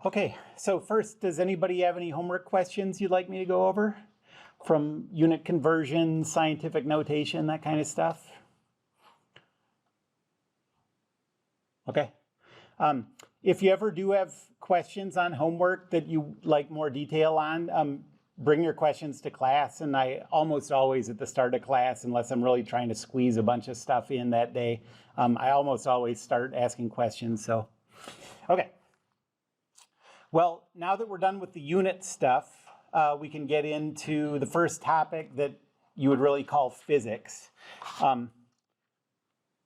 Okay, so first, does anybody have any homework questions you'd like me to go over? From unit conversion, scientific notation, that kind of stuff? Okay. If you ever do have questions on homework that you like more detail on, bring your questions to class. And I almost always at the start of class, unless I'm really trying to squeeze a bunch of stuff in that day, I almost always start asking questions. So, okay. Well, now that we're done with the unit stuff, we can get into the first topic that you would really call physics.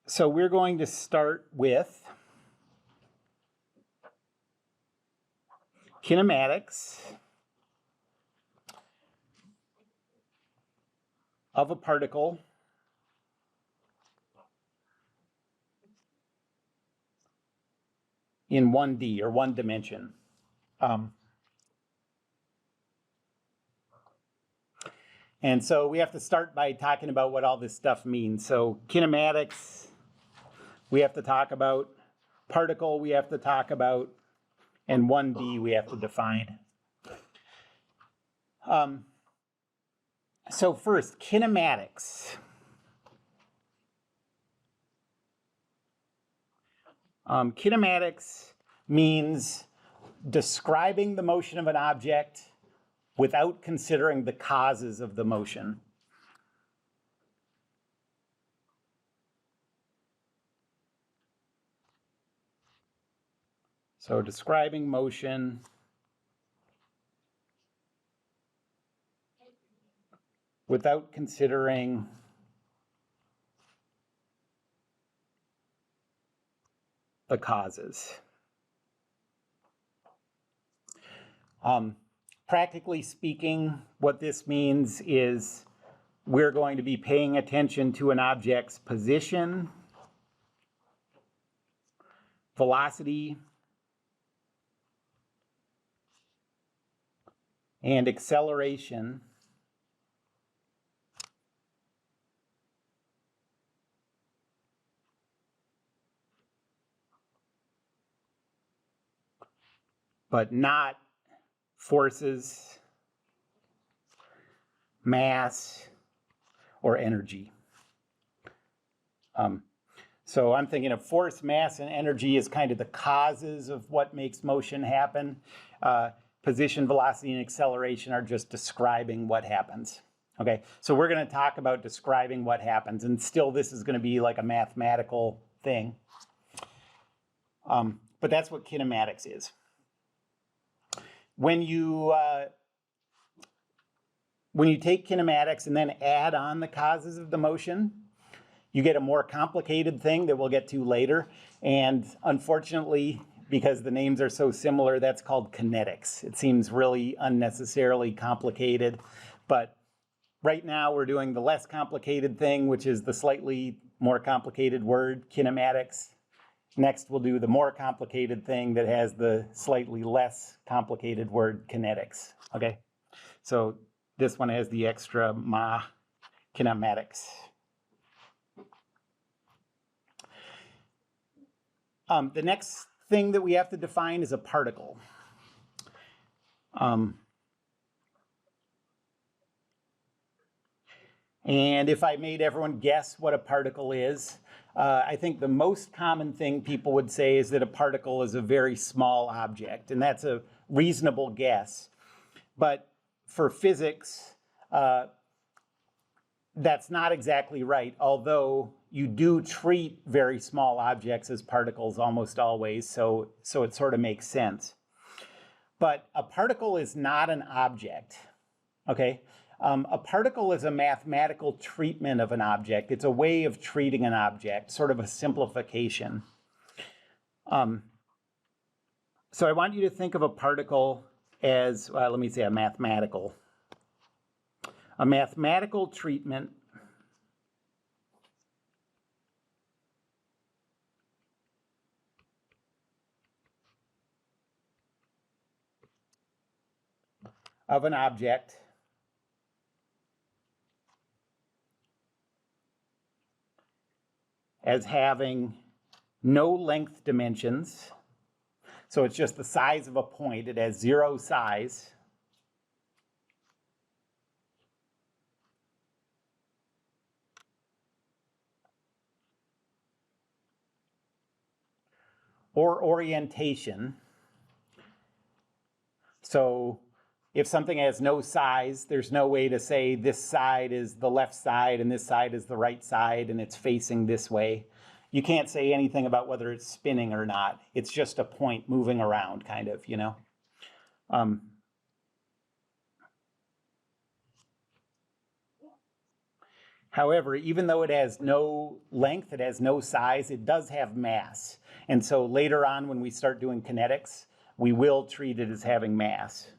So we're going to start with kinematics of a particle in 1D or one dimension. And so we have to start by talking about what all this stuff means. So kinematics, we have to talk about. Particle, we have to talk about. And 1D, we have to define. So first, kinematics. Kinematics means describing the motion of an object without considering the causes of the motion. So describing motion without considering the causes. Practically speaking, what this means is we're going to be paying attention to an object's position, velocity, and acceleration but not forces, mass, or energy. So I'm thinking of force, mass, and energy as kind of the causes of what makes motion happen. Position, velocity, and acceleration are just describing what happens. Okay, so we're going to talk about describing what happens, and still this is going to be like a mathematical thing. But that's what kinematics is. When you take kinematics and then add on the causes of the motion, you get a more complicated thing that we'll get to later. And unfortunately, because the names are so similar, that's called kinetics. It seems really unnecessarily complicated. But right now, we're doing the less complicated thing, which is the slightly more complicated word, kinematics. Next, we'll do the more complicated thing that has the slightly less complicated word, kinetics. Okay? So this one has the extra ma, kinematics. The next thing that we have to define is a particle. And if I made everyone guess what a particle is, I think the most common thing people would say is that a particle is a very small object, and that's a reasonable guess. But for physics, that's not exactly right, although you do treat very small objects as particles almost always, so it sort of makes sense. But a particle is not an object, okay? A particle is a mathematical treatment of an object. It's a way of treating an object, sort of a simplification. So I want you to think of a particle as, let me say a mathematical treatment of an object as having no length dimensions. So it's just the size of a point. It has 0 size. Or orientation. So if something has no size, there's no way to say this side is the left side and this side is the right side and it's facing this way. You can't say anything about whether it's spinning or not. It's just a point moving around, kind of, you know. However, even though it has no length, it has no size, it does have mass. And so later on when we start doing kinetics, we will treat it as having mass.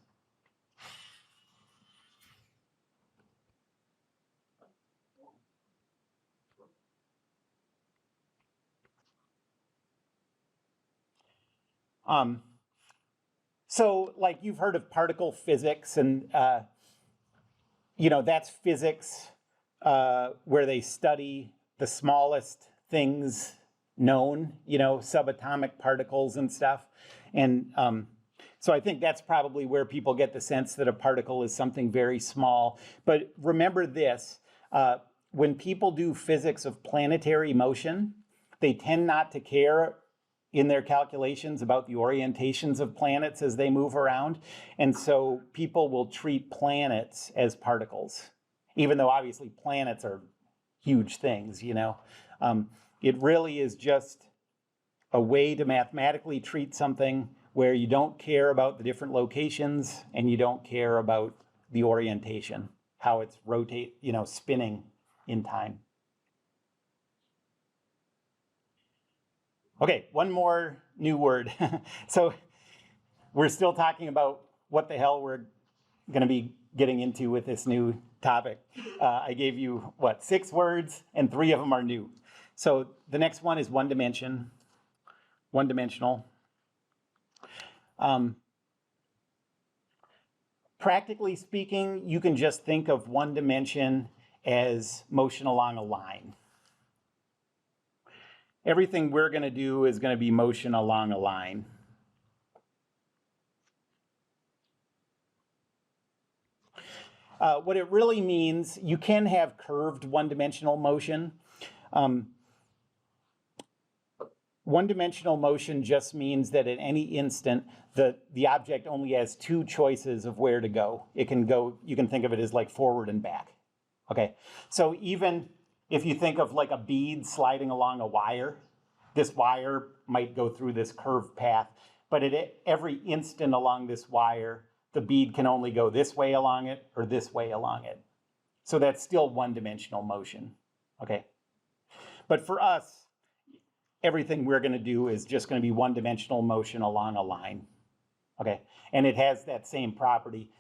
So like you've heard of particle physics, and that's physics where they study the smallest things known, subatomic particles and stuff. And so I think that's probably where people get the sense that a particle is something very small. But remember this, when people do physics of planetary motion, they tend not to care in their calculations about the orientations of planets as they move around. And so people will treat planets as particles, even though obviously planets are huge things, It really is just a way to mathematically treat something where you don't care about the different locations and you don't care about the orientation, how it's spinning in time. Okay, one more new word. So we're still talking about what the hell we're going to be getting into with this new topic. I gave you, 6 words, and 3 of them are new. So the next one is one-dimensional. Practically speaking, you can just think of one dimension as motion along a line. Everything we're going to do is going to be motion along a line. What it really means, you can have curved one-dimensional motion. One-dimensional motion just means that at any instant, the object only has 2 choices of where to go. It can go, you can think of it as like forward and back. Okay, so even if you think of like a bead sliding along a wire, this wire might go through this curved path, but at every instant along this wire, the bead can only go this way along it or this way along it. So that's still one-dimensional motion, okay? But for us, everything we're going to do is just going to be one-dimensional motion along a line, okay? And it has that same property.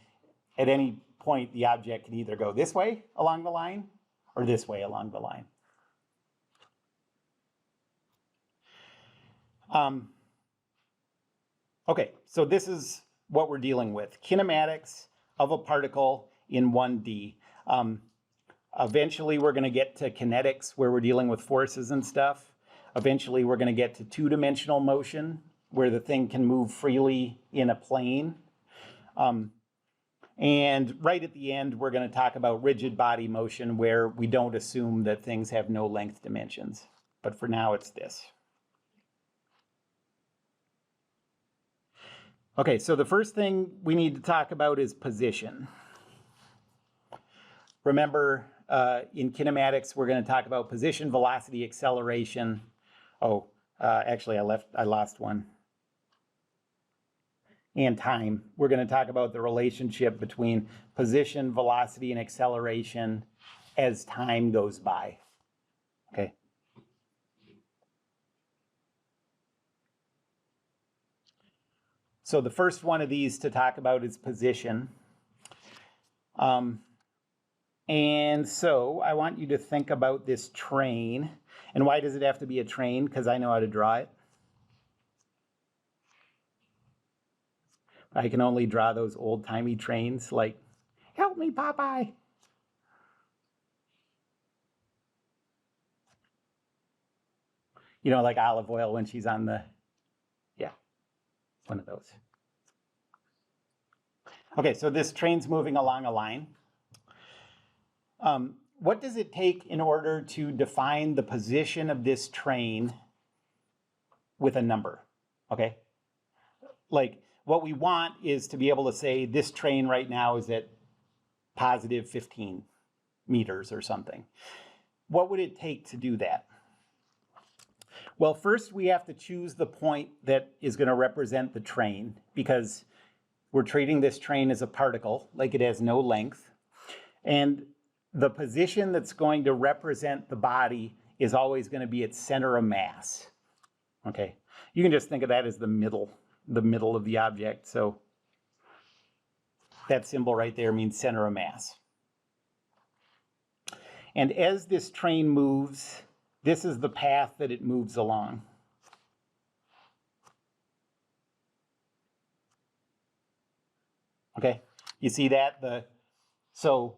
At any point, the object can either go this way along the line or this way along the line. Okay, so this is what we're dealing with. Kinematics of a particle in 1D. Eventually, we're going to get to kinetics, where we're dealing with forces and stuff. Eventually, we're going to get to 2-dimensional motion, where the thing can move freely in a plane. And right at the end, we're going to talk about rigid body motion, where we don't assume that things have no length dimensions. But for now, it's this. Okay, so the first thing we need to talk about is position. Remember, in kinematics, we're going to talk about position, velocity, acceleration. Actually, I lost one. And time. We're going to talk about the relationship between position, velocity, and acceleration as time goes by. Okay. So the first one of these to talk about is position. And so I want you to think about this train. And why does it have to be a train? Because I know how to draw it. I can only draw those old-timey trains like, help me, Popeye. Like Olive Oyl when she's on the, yeah. one of those. Okay, so this train's moving along a line. What does it take in order to define the position of this train with a number? Okay, like what we want is to be able to say this train right now is at positive 15 meters or something. What would it take to do that? Well, first we have to choose the point that is going to represent the train, because we're treating this train as a particle, like it has no length. And the position that's going to represent the body is always going to be its center of mass. Okay, you can just think of that as the middle of the object. So that symbol right there means center of mass. And as this train moves, this is the path that it moves along. Okay, you see that? So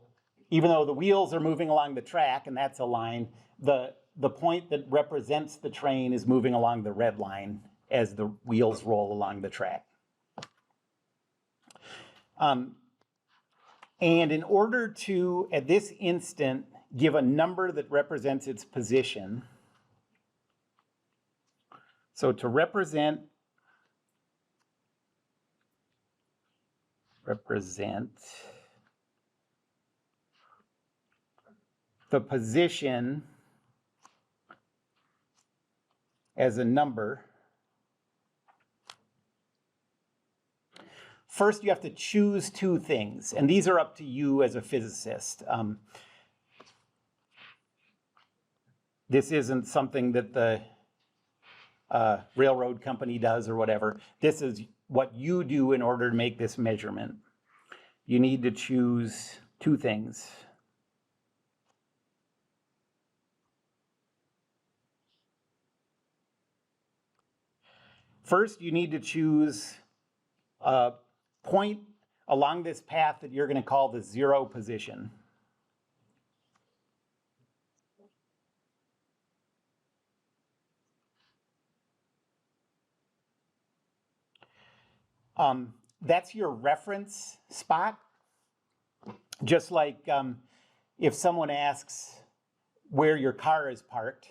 even though the wheels are moving along the track, and that's a line, the point that represents the train is moving along the red line as the wheels roll along the track. And in order to, at this instant, give a number that represents its position, so to represent the position as a number, first you have to choose two things, and these are up to you as a physicist. This isn't something that the railroad company does or whatever. This is what you do in order to make this measurement. You need to choose two things. First, you need to choose a point along this path that you're going to call the zero position. That's your reference spot. Just like if someone asks where your car is parked,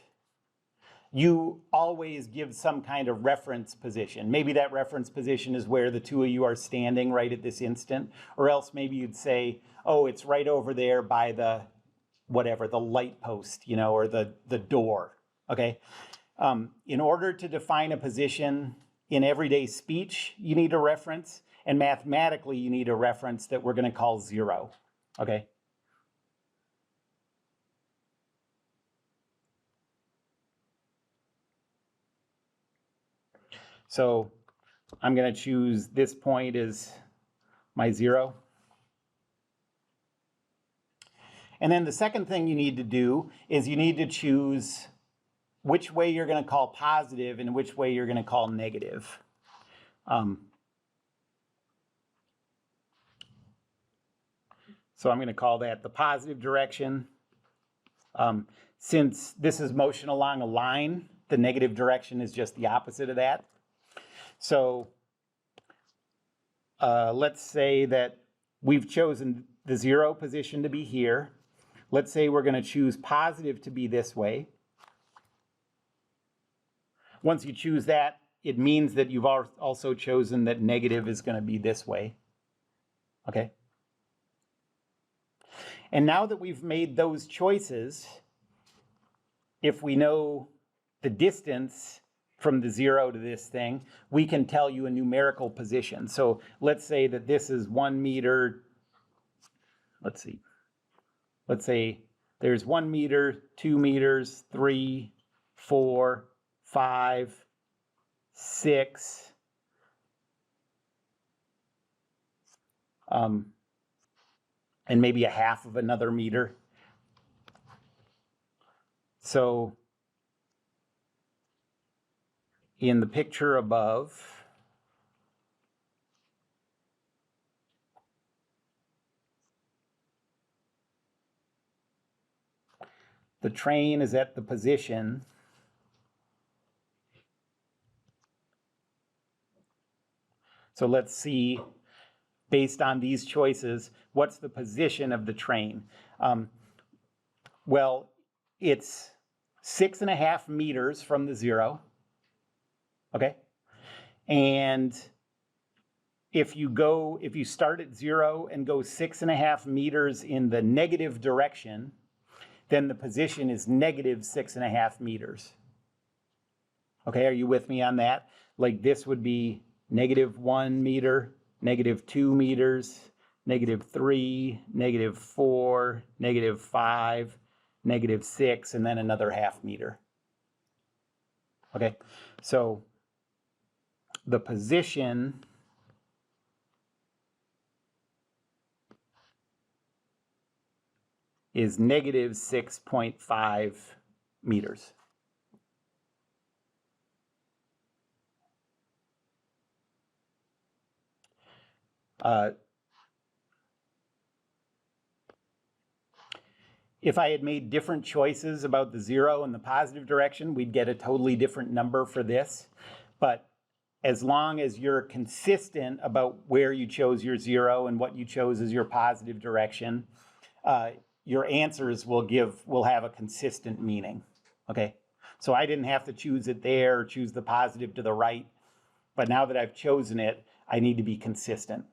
you always give some kind of reference position. Maybe that reference position is where the two of you are standing right at this instant, or else maybe you'd say, oh, it's right over there by the, whatever, the light post, you know, or the door, okay? In order to define a position in everyday speech, you need a reference, and mathematically, you need a reference that we're gonna call zero, okay? So I'm going to choose this point as my zero. And then the second thing you need to do is you need to choose which way you're going to call positive and which way you're going to call negative. So I'm going to call that the positive direction. Since this is motion along a line, the negative direction is just the opposite of that. So let's say that we've chosen the zero position to be here. Let's say we're going to choose positive to be this way. Once you choose that, it means that you've also chosen that negative is going to be this way. Okay? And now that we've made those choices, if we know the distance from the zero to this thing, we can tell you a numerical position. So let's say that this is 1 meter. Let's see. Let's say there's 1 meter, 2 meters, 3, 4, 5, 6. And maybe a half of another meter. So in the picture above, the train is at the position So let's see, based on these choices, what's the position of the train? Well, it's 6.5 meters from the zero, okay? And if you start at zero and go 6.5 meters in the negative direction, then the position is negative 6.5 meters. Okay, are you with me on that? Like this would be -1 meter, -2 meters, -3, -4, -5, -6, and then another 0.5 meter. Okay, so the position is -6.5 meters. If I had made different choices about the zero and the positive direction, we'd get a totally different number for this. But as long as you're consistent about where you chose your zero and what you chose as your positive direction, your answers will have a consistent meaning, okay? So I didn't have to choose it there or choose the positive to the right, but now that I've chosen it, I need to be consistent,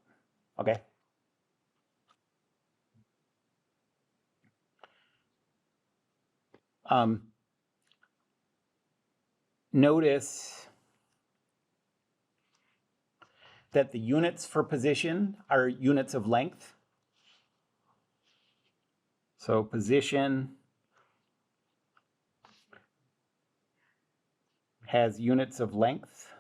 okay? Notice that the units for position are units of length. So position has units of length.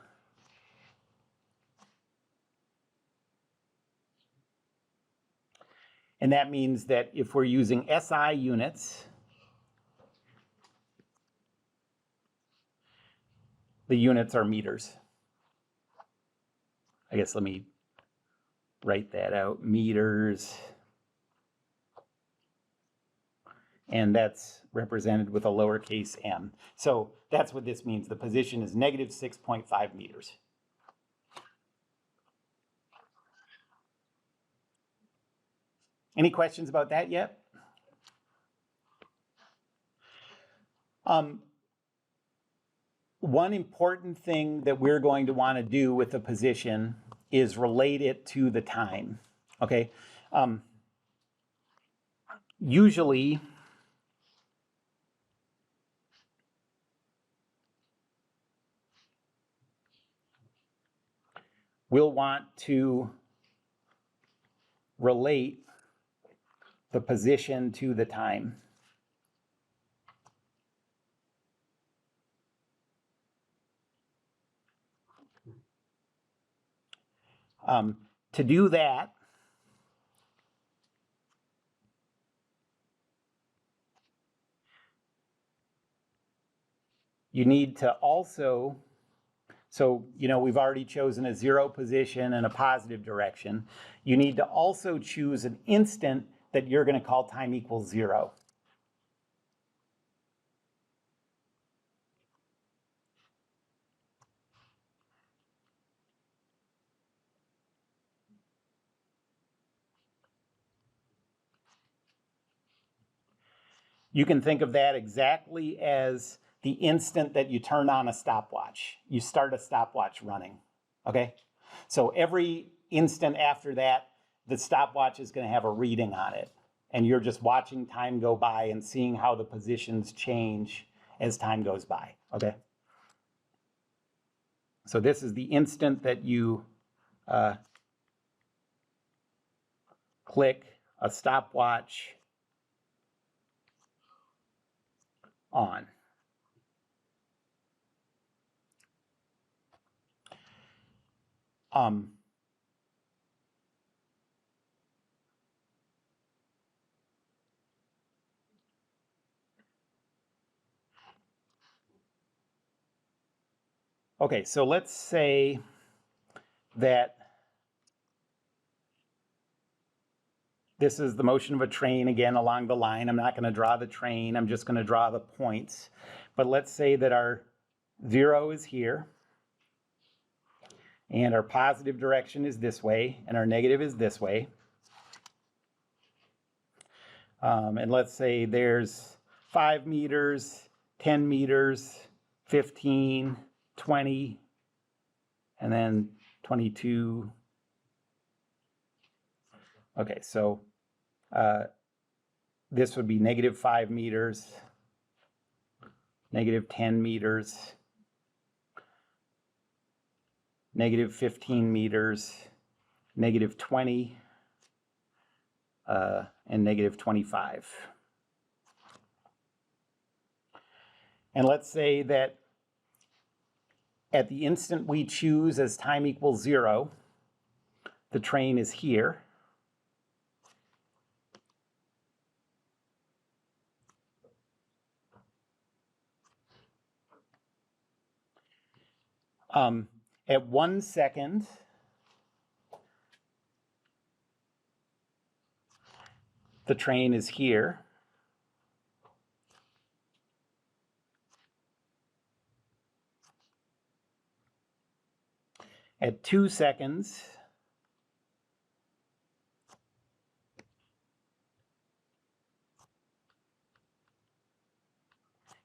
And that means that if we're using SI units, the units are meters. I guess let me write that out, meters. And that's represented with a lowercase m. So that's what this means. The position is -6.5 meters. Any questions about that yet? One important thing that we're going to want to do with the position is relate it to the time, okay? Usually, we'll want to relate the position to the time. To do that, you need to also, so we've already chosen a zero position and a positive direction. You need to also choose an instant that you're going to call time equals 0. You can think of that exactly as the instant that you turn on a stopwatch. You start a stopwatch running, okay? So every instant after that, the stopwatch is going to have a reading on it. And you're just watching time go by and seeing how the positions change as time goes by, okay? So this is the instant that you click a stopwatch on. Okay, so let's say that this is the motion of a train again along the line. I'm not going to draw the train, I'm just going to draw the points. But let's say that our 0 is here, And our positive direction is this way, and our negative is this way. And let's say there's 5 meters, 10 meters, 15, 20, and then 22. Okay, so this would be -5 meters, -10 meters, -15 meters, -20, and -25. And let's say that at the instant we choose as time equals 0, the train is here. At 1 second, the train is here. At 2 seconds,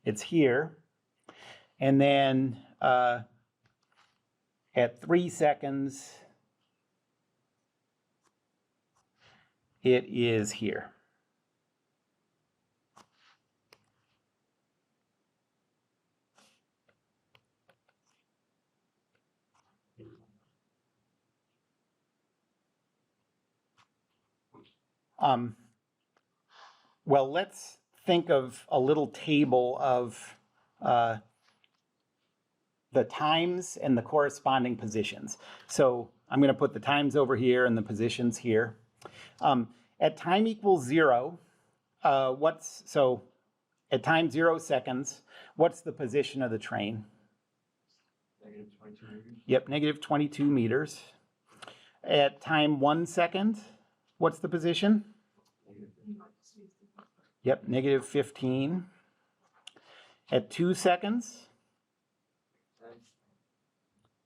it's here. And then at 3 seconds, it is here. Well, let's think of a little table of the times and the corresponding positions. So I'm going to put the times over here and the positions here. At time equals 0, at time 0 seconds, what's the position of the train? -22 meters. Yep, -22 meters. At time 1 second, what's the position? Yep, -15. At 2 seconds,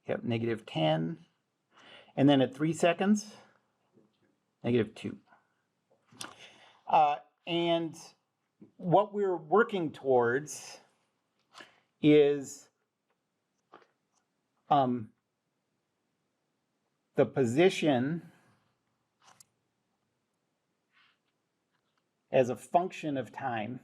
yep, -10. And then at 3 seconds, -2. And what we're working towards is the position as a function of time.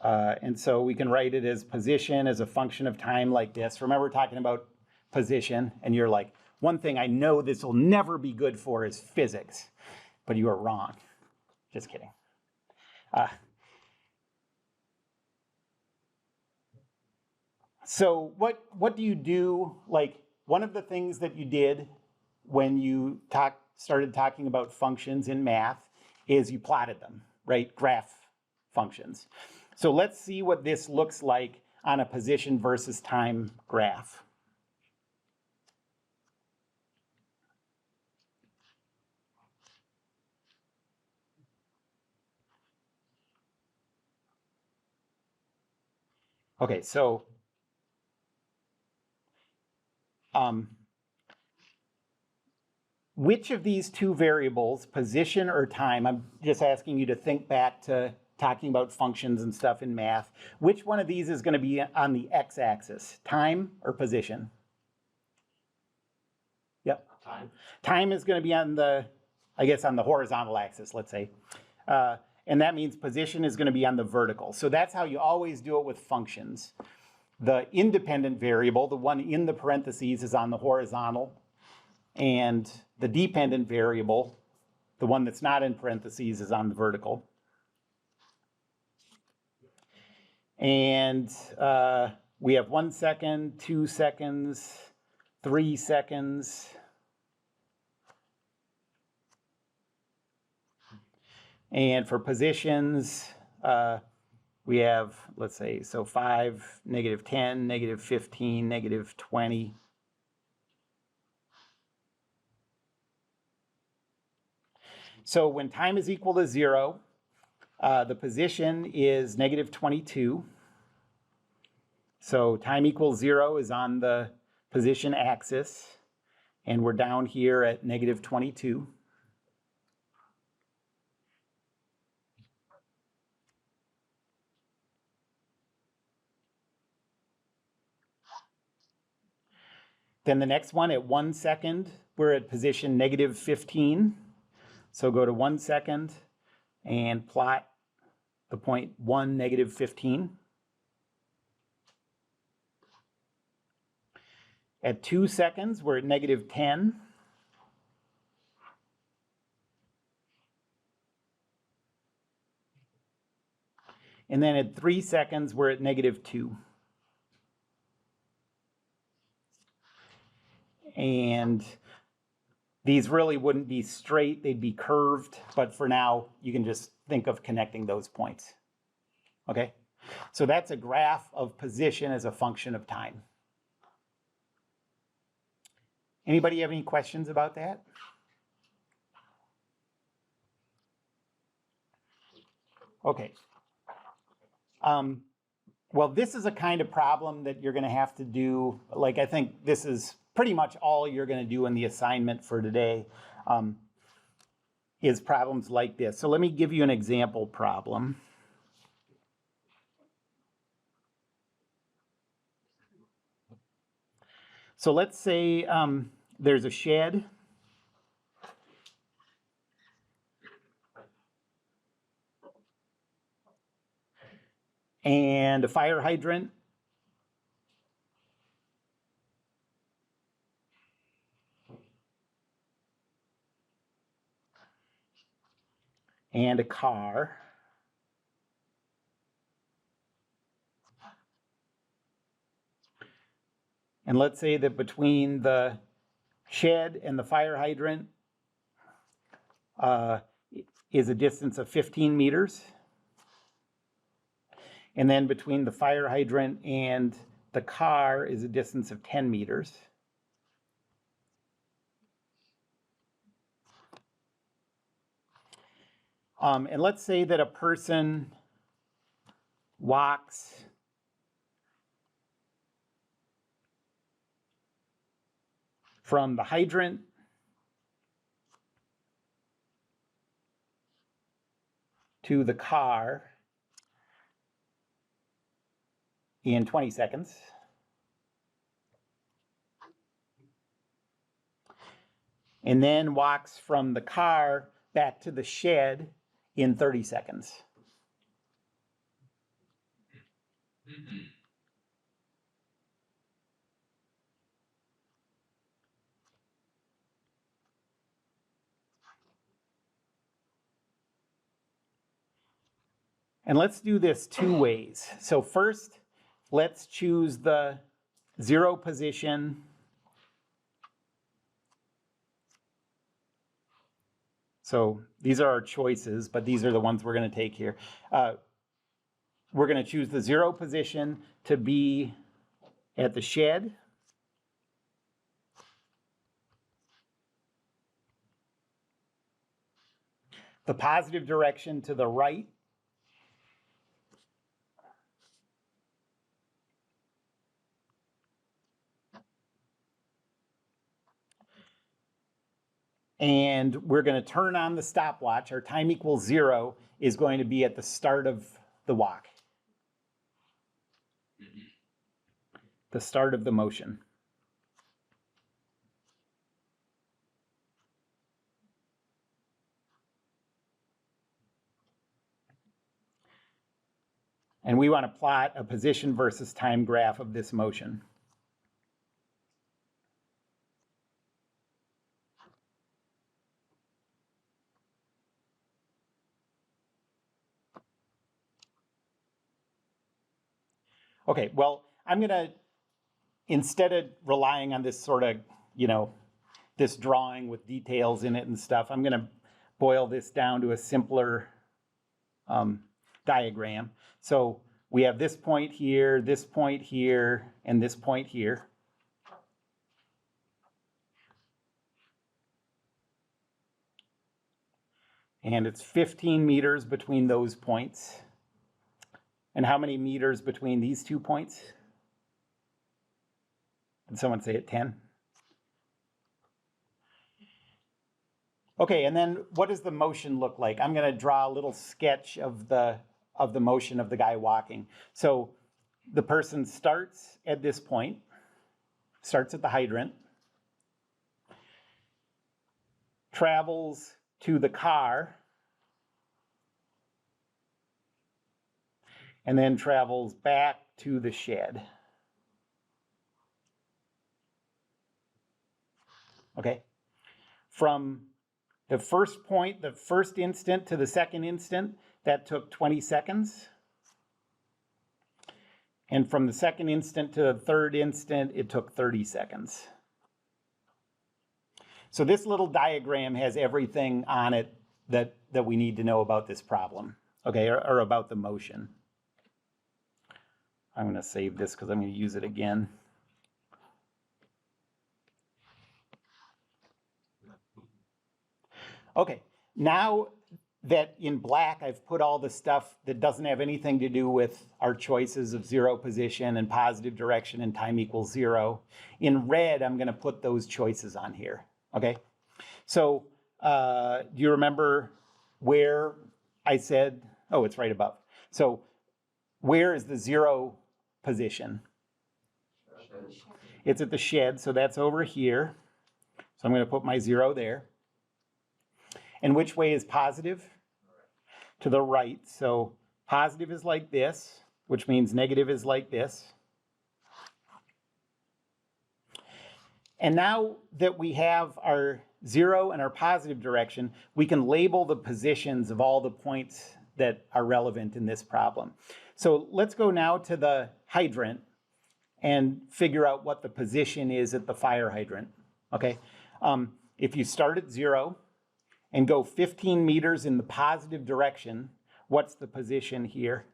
And so we can write it as position as a function of time like this. Remember, we're talking about position, and you're like, one thing I know this will never be good for is physics, but you are wrong. Just kidding. So what do you do? Like, one of the things that you did when you started talking about functions in math is you plotted them, right? Graph functions. So let's see what this looks like on a position versus time graph. Okay, so which of these two variables, position or time, I'm just asking you to think back to talking about functions and stuff in math, which one of these is going to be on the x-axis, time or position? Yep. Time. Time is going to be on the, I guess, on the horizontal axis, let's say. And that means position is going to be on the vertical. So that's how you always do it with functions. The independent variable, the one in the parentheses, is on the horizontal. And the dependent variable, the one that's not in parentheses, is on the vertical. And we have 1 second, 2 seconds, 3 seconds. And for positions, we have, let's say, so 5, -10, -15, -20. So when time is equal to 0, The position is negative 22. So time equals 0 is on the position axis, and we're down here at negative 22. Then the next one at 1 second, we're at position negative 15. So go to 1 second and plot the point 1, negative 15. At 2 seconds, we're at negative 10. And then at 3 seconds, we're at negative 2. And these really wouldn't be straight, they'd be curved, but for now, you can just think of connecting those points. Okay? So that's a graph of position as a function of time. Anybody have any questions about that? Okay. Well, this is a kind of problem that you're going to have to do. Like, I think this is pretty much all you're going to do in the assignment for today, is problems like this. So let me give you an example problem. So let's say there's a shed. And a fire hydrant. And a car. And let's say that between the shed and the fire hydrant is a distance of 15 meters. And then between the fire hydrant and the car is a distance of 10 meters. And let's say that a person walks from the hydrant to the car in 20 seconds. And then walks from the car back to the shed in 30 seconds. And let's do this two ways. So first, let's choose the 0 position. So these are our choices, but these are the ones we're going to take here. We're going to choose the 0 position to be at the shed. The positive direction to the right. And we're going to turn on the stopwatch. Our time equals 0 is going to be at the start of the walk. The start of the motion. And we want to plot a position versus time graph of this motion. Okay, well, I'm going to, instead of relying on this sort of, this drawing with details in it and stuff, I'm going to boil this down to a simpler diagram. So we have this point here, and this point here. And it's 15 meters between those points. And how many meters between these 2 points? Did someone say it, 10? Okay, and then what does the motion look like? I'm going to draw a little sketch of the motion of the guy walking. So the person starts at this point, starts at the hydrant, travels to the car, and then travels back to the shed. Okay? From the first point, the first instant to the second instant, that took 20 seconds. And from the second instant to the third instant, it took 30 seconds. So this little diagram has everything on it that we need to know about this problem, okay, or about the motion. I'm going to save this because I'm going to use it again. Okay, now that in black I've put all the stuff that doesn't have anything to do with our choices of zero position and positive direction and time equals 0. In red, I'm going to put those choices on here, okay? So do you remember where I said, oh, it's right above. So where is the 0 position? It's at the shed, so that's over here. So I'm going to put my 0 there. And which way is positive? To the right. So positive is like this, which means negative is like this. And now that we have our 0 and our positive direction, we can label the positions of all the points that are relevant in this problem. So let's go now to the hydrant and figure out what the position is at the fire hydrant, okay? If you start at 0 and go 15 meters in the positive direction, what's the position here?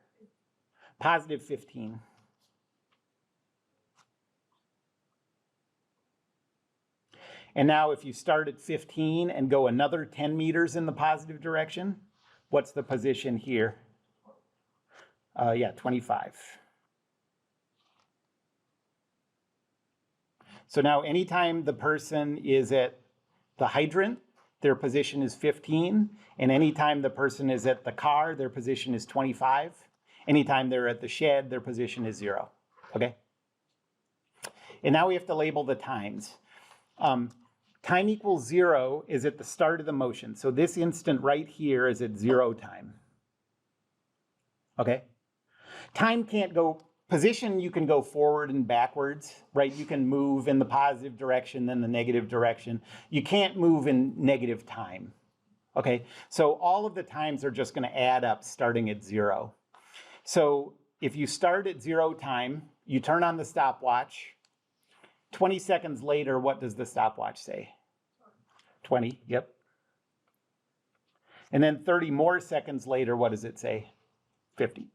Positive 15. And now if you start at 15 and go another 10 meters in the positive direction, what's the position here? Yeah, 25. So now anytime the person is at the hydrant, their position is 15. And anytime the person is at the car, their position is 25. Anytime they're at the shed, their position is 0. Okay? And now we have to label the times. Time equals 0 is at the start of the motion. So this instant right here is at 0 time. Okay? Time can't go, position you can go forward and backwards, right? You can move in the positive direction, then the negative direction. You can't move in negative time. Okay? So all of the times are just going to add up starting at 0. So if you start at 0 time, you turn on the stopwatch. 20 seconds later, what does the stopwatch say? 20, yep. And then 30 more seconds later, what does it say? 50.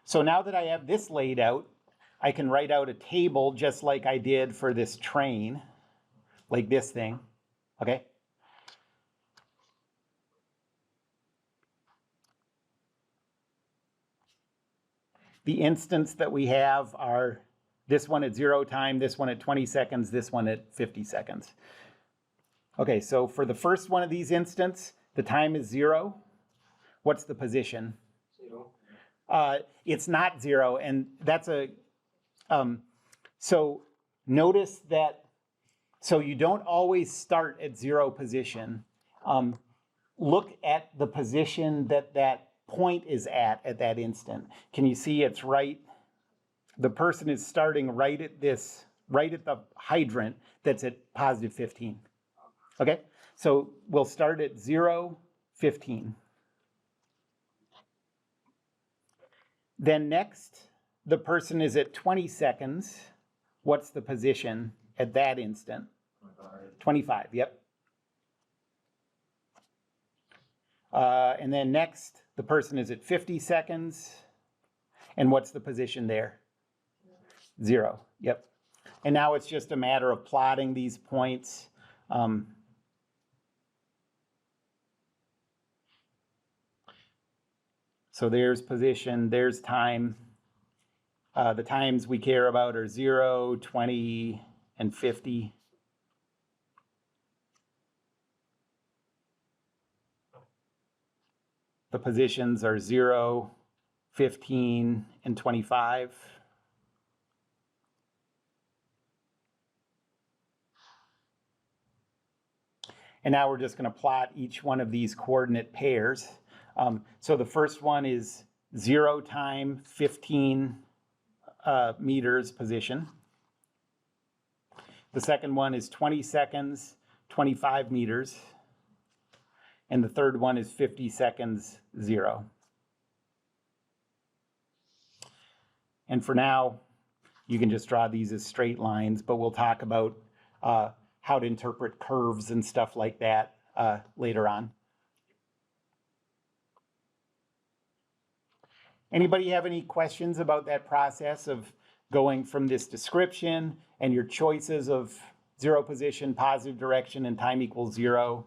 So now that I have this laid out, I can write out a table just like I did for this train, like this thing, okay? The instants that we have are this one at 0 time, this one at 20 seconds, this one at 50 seconds. Okay, so for the first one of these instants, the time is 0. What's the position? 0. It's not 0, and that's a, so notice that, so you don't always start at 0 position. Look at the position that that point is at that instant. Can you see it's right? The person is starting right at this, right at the hydrant that's at positive 15. Okay, so we'll start at 0, 15. Then next, the person is at 20 seconds. What's the position at that instant? 25, yep. And then next, the person is at 50 seconds. And what's the position there? 0, yep. And now it's just a matter of plotting these points So there's position, there's time. The times we care about are 0, 20, and 50. The positions are 0, 15, and 25. And now we're just going to plot each one of these coordinate pairs. So the first one is 0 time 15 meters position. The second one is 20 seconds, 25 meters. And the third one is 50 seconds, 0. And for now, you can just draw these as straight lines, but we'll talk about how to interpret curves and stuff like that later on. Anybody have any questions about that process of going from this description and your choices of 0 position, positive direction, and time equals 0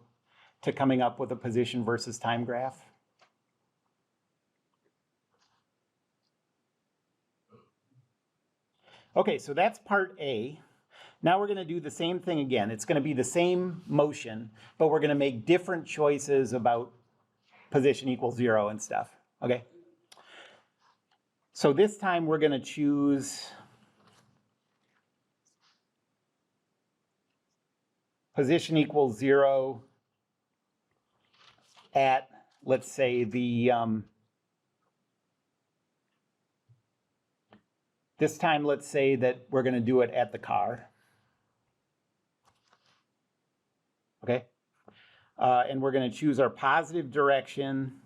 to coming up with a position versus time graph? Okay, so that's part A. Now we're going to do the same thing again. It's going to be the same motion, but we're going to make different choices about position equals 0 and stuff. Okay? So this time we're going to choose position equals 0 at, let's say, this time let's say that we're going to do it at the car. Okay? And we're going to choose our positive direction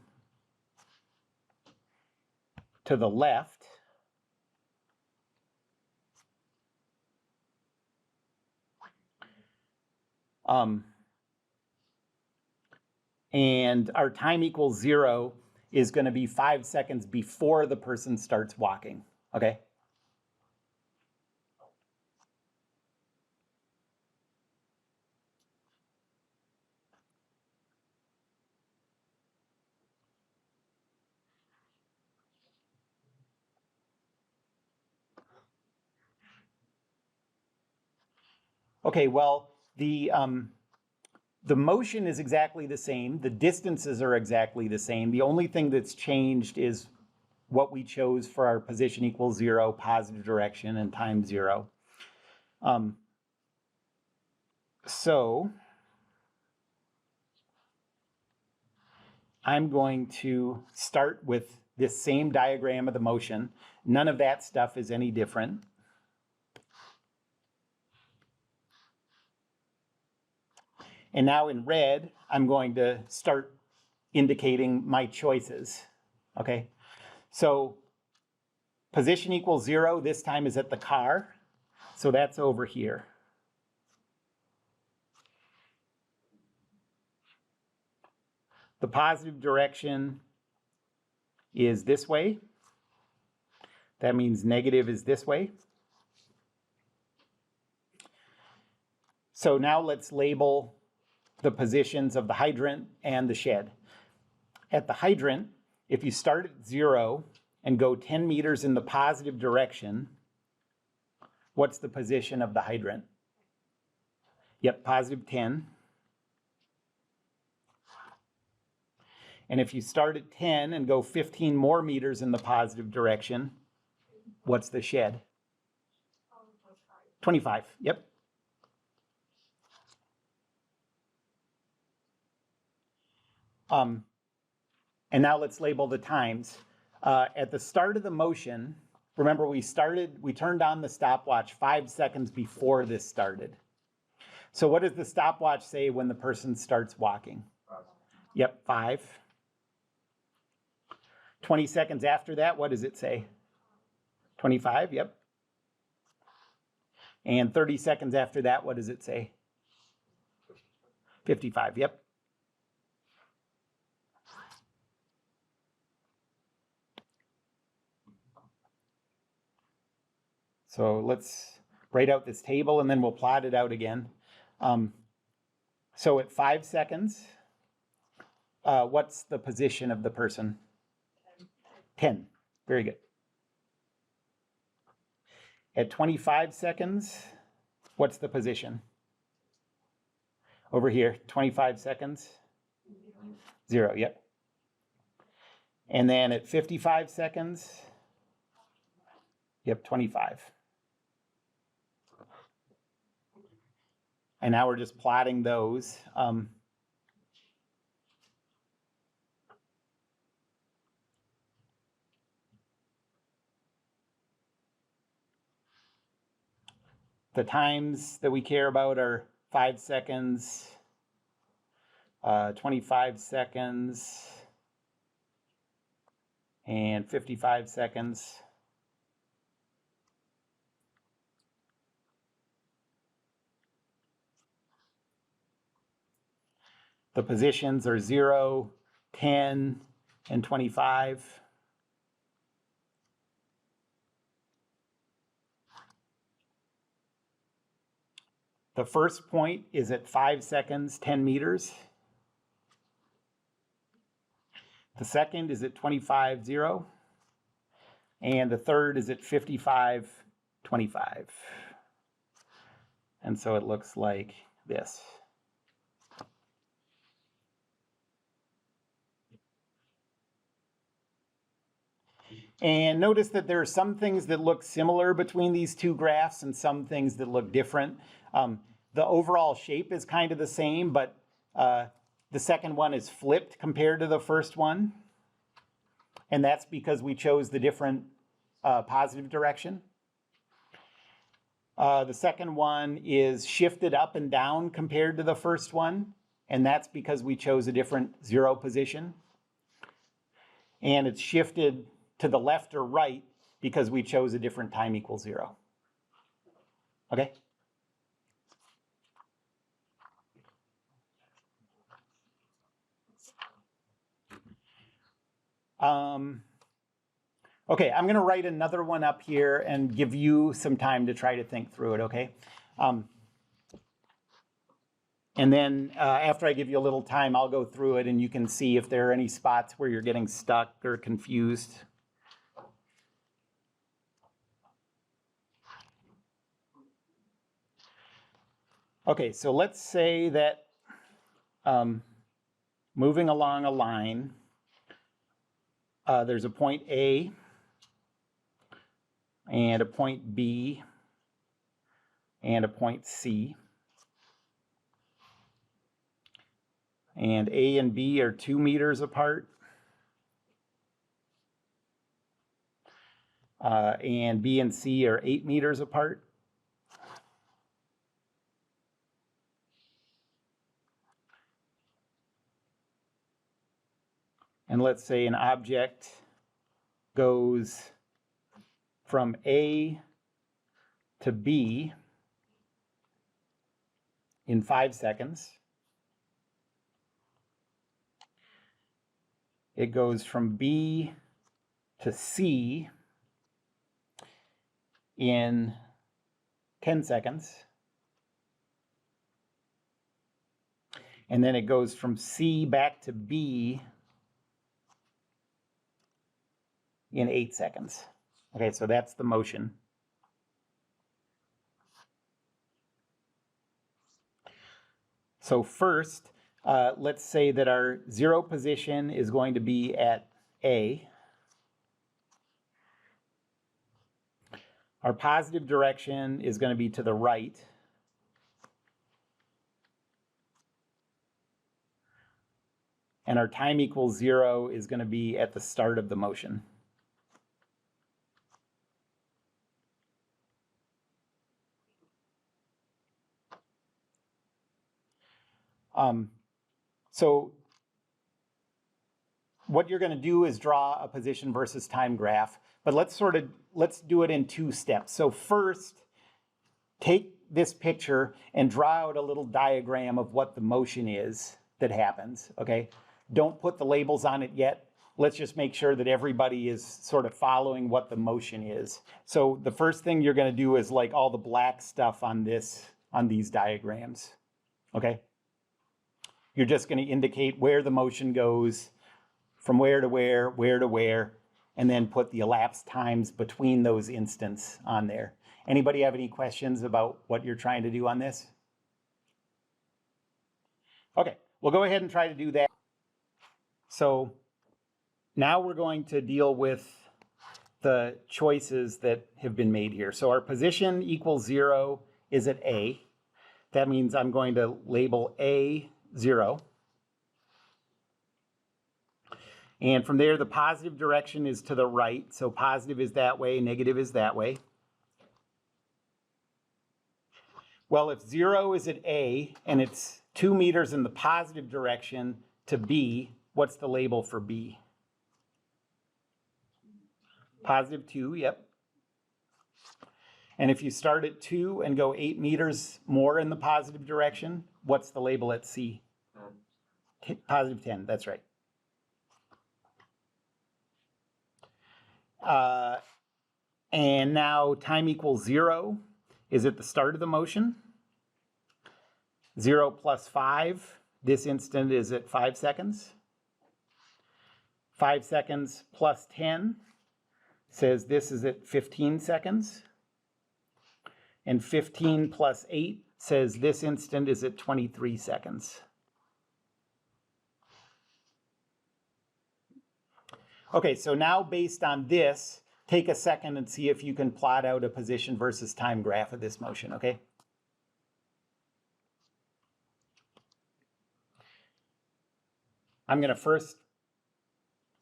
to the left. And our time equals 0 is going to be 5 seconds before the person starts walking. Okay? Okay, well, the motion is exactly the same. The distances are exactly the same. The only thing that's changed is what we chose for our position equals 0, positive direction, and time 0. So I'm going to start with this same diagram of the motion. None of that stuff is any different. And now in red, I'm going to start indicating my choices. Okay? So position equals 0, this time is at the car. So that's over here. The positive direction is this way. That means negative is this way. So now let's label the positions of the hydrant and the shed. At the hydrant, if you start at 0 and go 10 meters in the positive direction, what's the position of the hydrant? Yep, positive 10. And if you start at 10 and go 15 more meters in the positive direction, what's the shed? 25, yep. And now let's label the times. At the start of the motion, remember we turned on the stopwatch 5 seconds before this started. So what does the stopwatch say when the person starts walking? 5. Yep, 5. 20 seconds after that, what does it say? 25, yep. And 30 seconds after that, what does it say? 55, yep. So let's write out this table and then we'll plot it out again. So at 5 seconds, what's the position of the person? 10. Very good. At 25 seconds, what's the position? Over here, 25 seconds. 0, yep. And then at 55 seconds, yep, 25. And now we're just plotting those. The times that we care about are 5 seconds, 25 seconds, and 55 seconds. The positions are 0, 10, and 25. The first point is at 5 seconds, 10 meters. The second is at 25, 0. And the third is at 55, 25. And so it looks like this. And notice that there are some things that look similar between these two graphs and some things that look different. The overall shape is kind of the same, but the second one is flipped compared to the first one. And that's because we chose the different positive direction. The second one is shifted up and down compared to the first one. And that's because we chose a different 0 position. And it's shifted to the left or right because we chose a different time equals 0. Okay? Okay, I'm gonna write another one up here and give you some time to try to think through it, okay? And then after I give you a little time, I'll go through it and you can see if there are any spots where you're getting stuck or confused. Okay, so let's say that moving along a line, there's a point A and a point B and a point C. And A and B are 2 meters apart. And B and C are 8 meters apart. And let's say an object goes from A to B in 5 seconds. It goes from B to C in 10 seconds. And then it goes from C back to B in 8 seconds. Okay, so that's the motion. So first, let's say that our 0 position is going to be at A. Our positive direction is going to be to the right. And our time equals 0 is going to be at the start of the motion. So what you're going to do is draw a position versus time graph, but let's do it in 2 steps. So first, take this picture and draw out a little diagram of what the motion is that happens, okay? Don't put the labels on it yet. Let's just make sure that everybody is sort of following what the motion is. So the first thing you're going to do is like all the black stuff on these diagrams, okay? You're just going to indicate where the motion goes, from where to where, and then put the elapsed times between those instants on there. Anybody have any questions about what you're trying to do on this? Okay, we'll go ahead and try to do that. So now we're going to deal with the choices that have been made here. So our position equals 0 is at A. That means I'm going to label A 0. And from there, the positive direction is to the right. So positive is that way, negative is that way. Well, if 0 is at A and it's 2 meters in the positive direction to B, what's the label for B? Positive 2, yep. And if you start at 2 and go 8 meters more in the positive direction, what's the label at C? Positive 10, that's right. And now time equals 0 is at the start of the motion. 0 plus 5, this instant is at 5 seconds. 5 seconds plus 10 says this is at 15 seconds. And 15 plus 8 says this instant is at 23 seconds. Okay, so now based on this, take a second and see if you can plot out a position versus time graph of this motion, okay? I'm going to first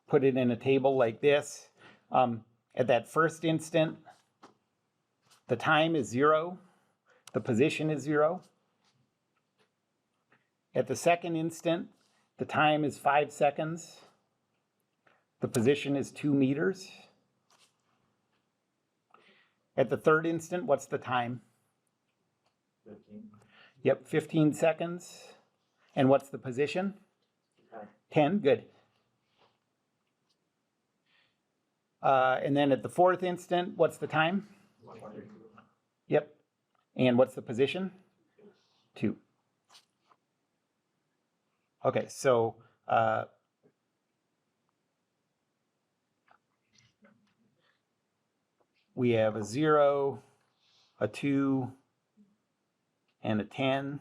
put it in a table like this. At that first instant, the time is 0, the position is 0. At the second instant, the time is 5 seconds, the position is 2 meters. At the third instant, what's the time? 15. Yep, 15 seconds. And what's the position? 10, good. And then at the fourth instant, what's the time? 22. Yep. And what's the position? 2. Okay, so we have a 0, a 2, and a 10.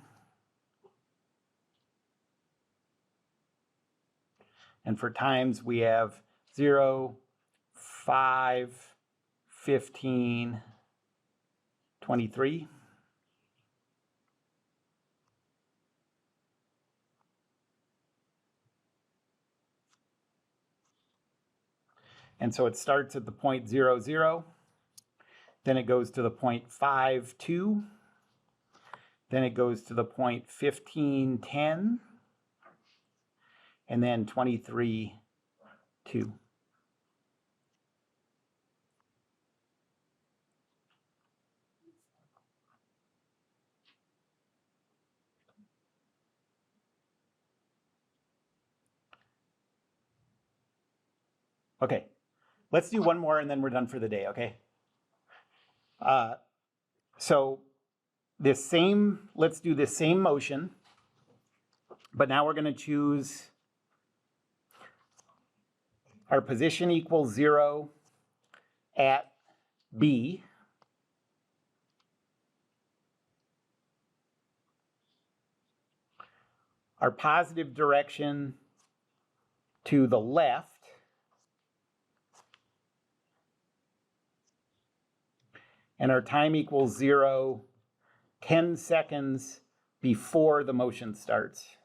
And for times, we have 0, 5, 15, 23. And so it starts at the point 0, 0. Then it goes to the point 5, 2. Then it goes to the point 15, 10. And then 23, 2. Okay, let's do one more and then we're done for the day, okay? So let's do this same motion, but now we're going to choose our position equals 0 at B. Our positive direction to the left. And our time equals 0, 10 seconds before the motion starts.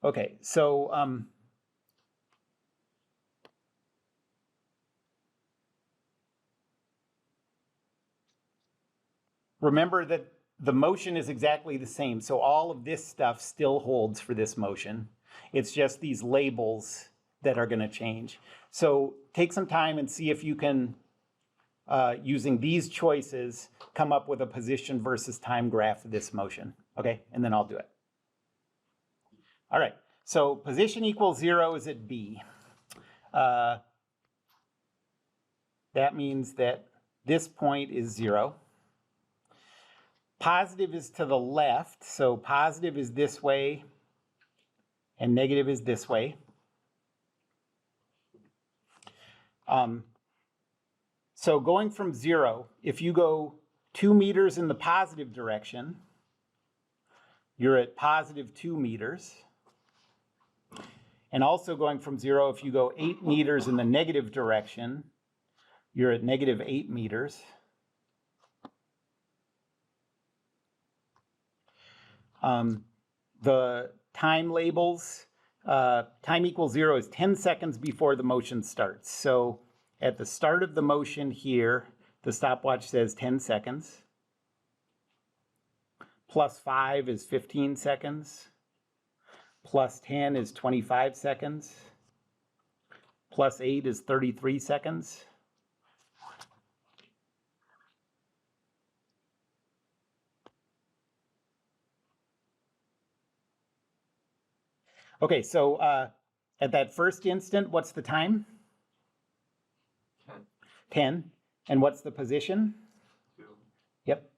Okay, so remember that the motion is exactly the same. So all of this stuff still holds for this motion. It's just these labels that are going to change. So take some time and see if you can, using these choices, come up with a position versus time graph of this motion. Okay, and then I'll do it. All right, so position equals 0 is at B. that means that this point is 0. Positive is to the left, so positive is this way, and negative is this way. So going from 0, if you go 2 meters in the positive direction, you're at positive 2 meters. And also going from 0, if you go 8 meters in the negative direction, you're at negative 8 meters. The time labels, time equals 0 is 10 seconds before the motion starts. So at the start of the motion here, the stopwatch says 10 seconds. Plus 5 is 15 seconds. Plus 10 is 25 seconds. Plus 8 is 33 seconds. Okay, so at that first instant, what's the time? 10. And what's the position? 2. Yep.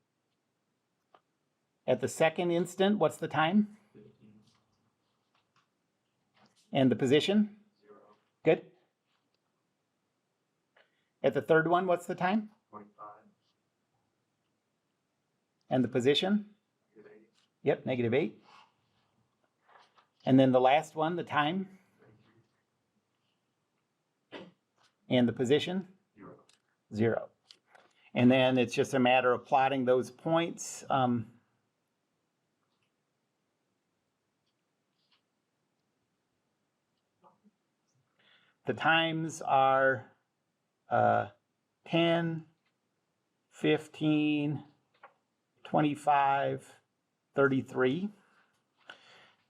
At the second instant, what's the time? 15. And the position? 0. Good. At the third one, what's the time? 25. And the position? -8. Yep, negative 8. And then the last one, the time? 23. And the position? 0. 0. And then it's just a matter of plotting those points. The times are 10, 15, 25, 33.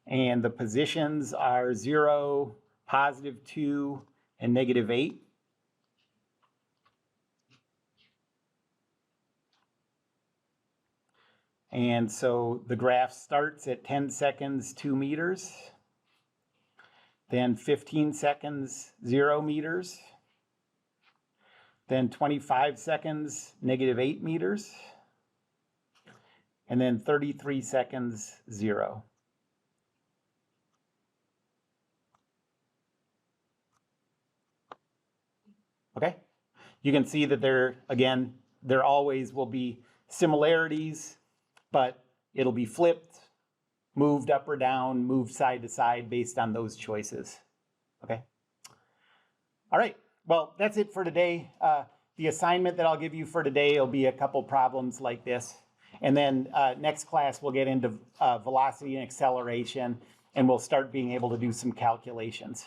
And the positions are 0, positive 2, and negative 8. And so the graph starts at 10 seconds, 2 meters. Then 15 seconds, 0 meters. Then 25 seconds, negative 8 meters. And then 33 seconds, 0. Okay? You can see that there always will be similarities, but it'll be flipped, moved up or down, moved side to side based on those choices. Okay? All right. Well, that's it for today. The assignment that I'll give you for today will be a couple problems like this. And then next class, we'll get into velocity and acceleration, and we'll start being able to do some calculations.